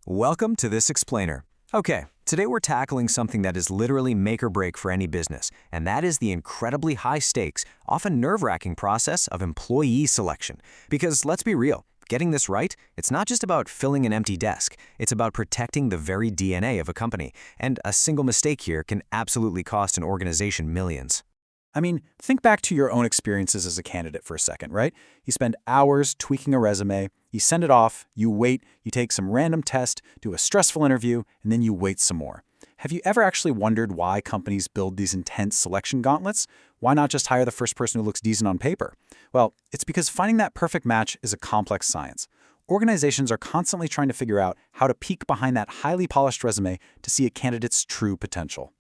Welcome to This Explainer. Okay, today we're tackling something that is literally make or break for any business, and that is the incredibly high stakes, often nerve-wracking process of employee selection. Because let's be real, getting this right, it's not just about filling an empty desk, it's about protecting the very DNA of a company, and a single mistake here can absolutely cost an organization millions. I mean, think back to your own experiences as a candidate for a second, right? You spend hours tweaking a resume, you send it off, you wait, you take some random test, do a stressful interview, and then you wait some more. Have you ever actually wondered why companies build these intense selection gauntlets? Why not just hire the first person who looks decent on paper? Well, it's because finding that perfect match is a complex science. Organizations are constantly trying to figure out how to peek behind that highly polished resume to see a candidate's true potential.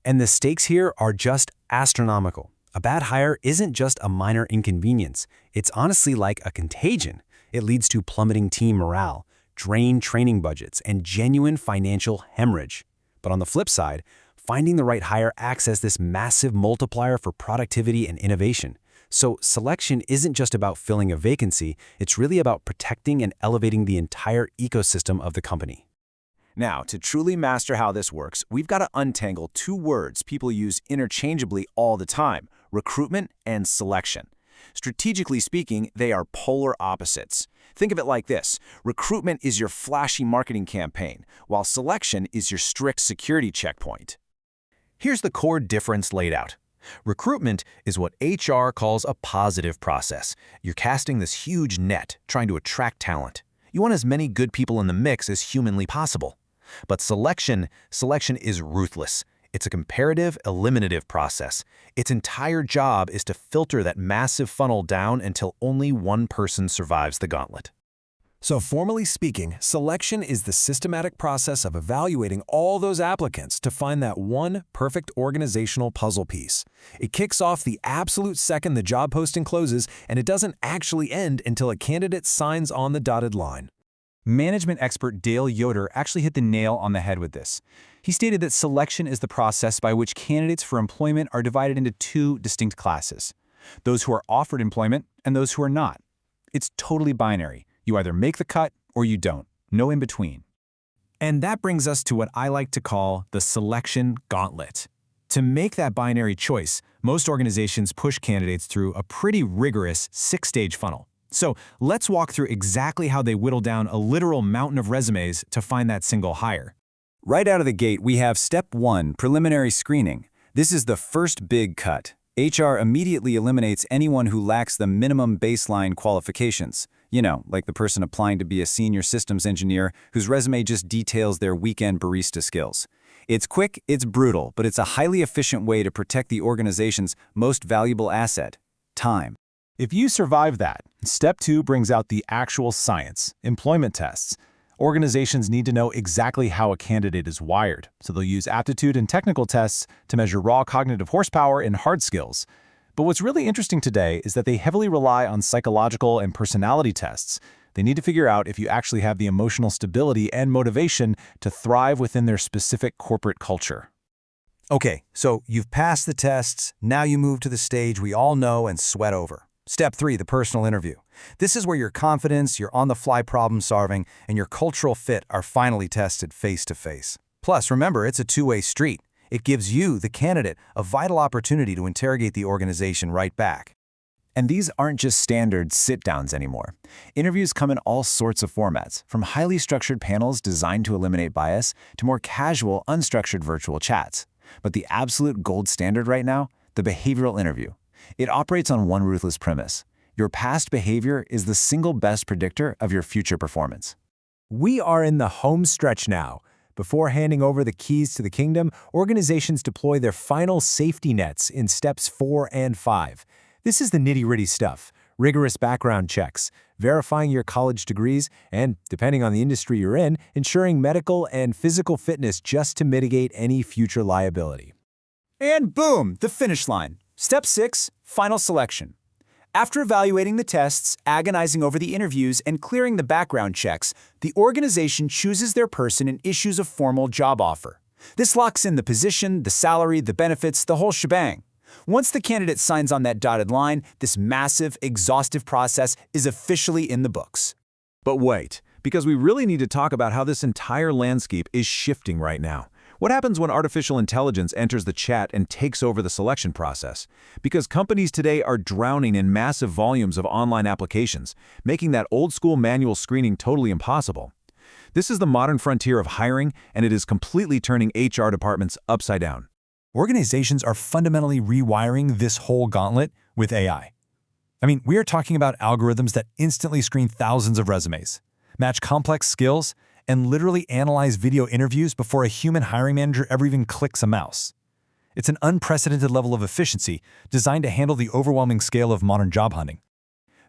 And the stakes here are just astronomical. A bad hire isn't just a minor inconvenience. It's honestly like a contagion. It leads to plummeting team morale, drained training budgets, and genuine financial hemorrhage. But on the flip side, finding the right hire acts as this massive multiplier for productivity and innovation. So selection isn't just about filling a vacancy, it's really about protecting and elevating the entire ecosystem of the company. Now, to truly master how this works, we've got to untangle two words people use interchangeably all the time: recruitment and selection. Strategically speaking, they are polar opposites. Think of it like this: recruitment is your flashy marketing campaign, while selection is your strict security checkpoint. Here's the core difference laid out. Recruitment is what HR calls a positive process. You're casting this huge net, trying to attract talent. You want as many good people in the mix as humanly possible. But selection is ruthless. It's a comparative, eliminative process. Its entire job is to filter that massive funnel down until only one person survives the gauntlet. So formally speaking, selection is the systematic process of evaluating all those applicants to find that one perfect organizational puzzle piece. It kicks off the absolute second the job posting closes, and it doesn't actually end until a candidate signs on the dotted line. Management expert Dale Yoder actually hit the nail on the head with this. He stated that selection is the process by which candidates for employment are divided into two distinct classes: those who are offered employment and those who are not. It's totally binary. You either make the cut or you don't. No in between. And that brings us to what I like to call the selection gauntlet. To make that binary choice, most organizations push candidates through a pretty rigorous 6-stage funnel. So let's walk through exactly how they whittle down a literal mountain of resumes to find that single hire. Right out of the gate, we have Step 1, preliminary screening. This is the first big cut. HR immediately eliminates anyone who lacks the minimum baseline qualifications. You know, like the person applying to be a senior systems engineer whose resume just details their weekend barista skills. It's quick, it's brutal, but it's a highly efficient way to protect the organization's most valuable asset: time. If you survive that, Step 2 brings out the actual science, employment tests. Organizations need to know exactly how a candidate is wired, so they'll use aptitude and technical tests to measure raw cognitive horsepower and hard skills. But what's really interesting today is that they heavily rely on psychological and personality tests. They need to figure out if you actually have the emotional stability and motivation to thrive within their specific corporate culture. Okay, so you've passed the tests, now you move to the stage we all know and sweat over. Step 3, the personal interview. This is where your confidence, your on-the-fly problem-solving, and your cultural fit are finally tested face-to-face. Plus, remember, it's a two-way street. It gives you, the candidate, a vital opportunity to interrogate the organization right back. And these aren't just standard sit-downs anymore. Interviews come in all sorts of formats, from highly structured panels designed to eliminate bias to more casual, unstructured virtual chats. But the absolute gold standard right now, the behavioral interview. It operates on one ruthless premise: your past behavior is the single best predictor of your future performance. We are in the home stretch now. Before handing over the keys to the kingdom, organizations deploy their final safety nets in steps 4 and 5. This is the nitty-gritty stuff: rigorous background checks, verifying your college degrees, and, depending on the industry you're in, ensuring medical and physical fitness just to mitigate any future liability. And boom, the finish line. Step 6, final selection. After evaluating the tests, agonizing over the interviews, and clearing the background checks, the organization chooses their person and issues a formal job offer. This locks in the position, the salary, the benefits, the whole shebang. Once the candidate signs on that dotted line, this massive, exhaustive process is officially in the books. But wait, because we really need to talk about how this entire landscape is shifting right now. What happens when artificial intelligence enters the chat and takes over the selection process? Because companies today are drowning in massive volumes of online applications, making that old-school manual screening totally impossible. This is the modern frontier of hiring, and it is completely turning HR departments upside down. Organizations are fundamentally rewiring this whole gauntlet with AI. I mean, we are talking about algorithms that instantly screen thousands of resumes, match complex skills, and literally analyze video interviews before a human hiring manager ever even clicks a mouse. It's an unprecedented level of efficiency designed to handle the overwhelming scale of modern job hunting.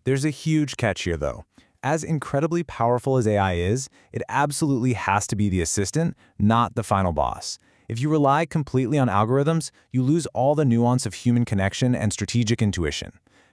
There's a huge catch here, though. As incredibly powerful as AI is, it absolutely has to be the assistant, not the final boss. If you rely completely on algorithms, you lose all the nuance of human connection and strategic intuition.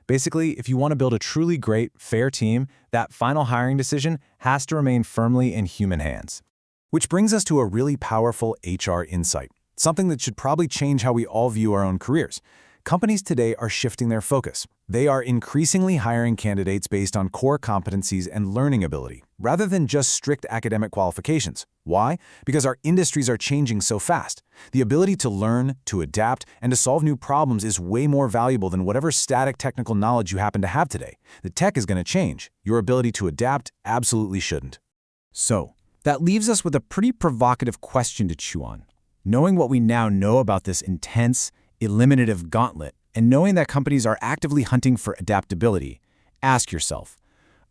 Basically, if you want to build a truly great, fair team, that final hiring decision has to remain firmly in human hands. Which brings us to a really powerful HR insight, something that should probably change how we all view our own careers. Companies today are shifting their focus. They are increasingly hiring candidates based on core competencies and learning ability, rather than just strict academic qualifications. Why? Because our industries are changing so fast. The ability to learn, to adapt, and to solve new problems is way more valuable than whatever static technical knowledge you happen to have today. The tech is going to change. Your ability to adapt absolutely shouldn't. So, that leaves us with a pretty provocative question to chew on. Knowing what we now know about this intense, eliminative gauntlet, and knowing that companies are actively hunting for adaptability, ask yourself,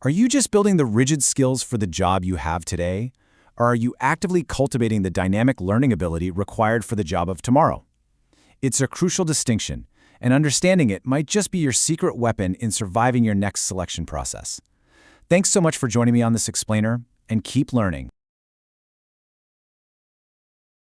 are you just building the rigid skills for the job you have today? Or are you actively cultivating the dynamic learning ability required for the job of tomorrow? It's a crucial distinction, and understanding it might just be your secret weapon in surviving your next selection process. Thanks so much for joining me on this explainer, and keep learning.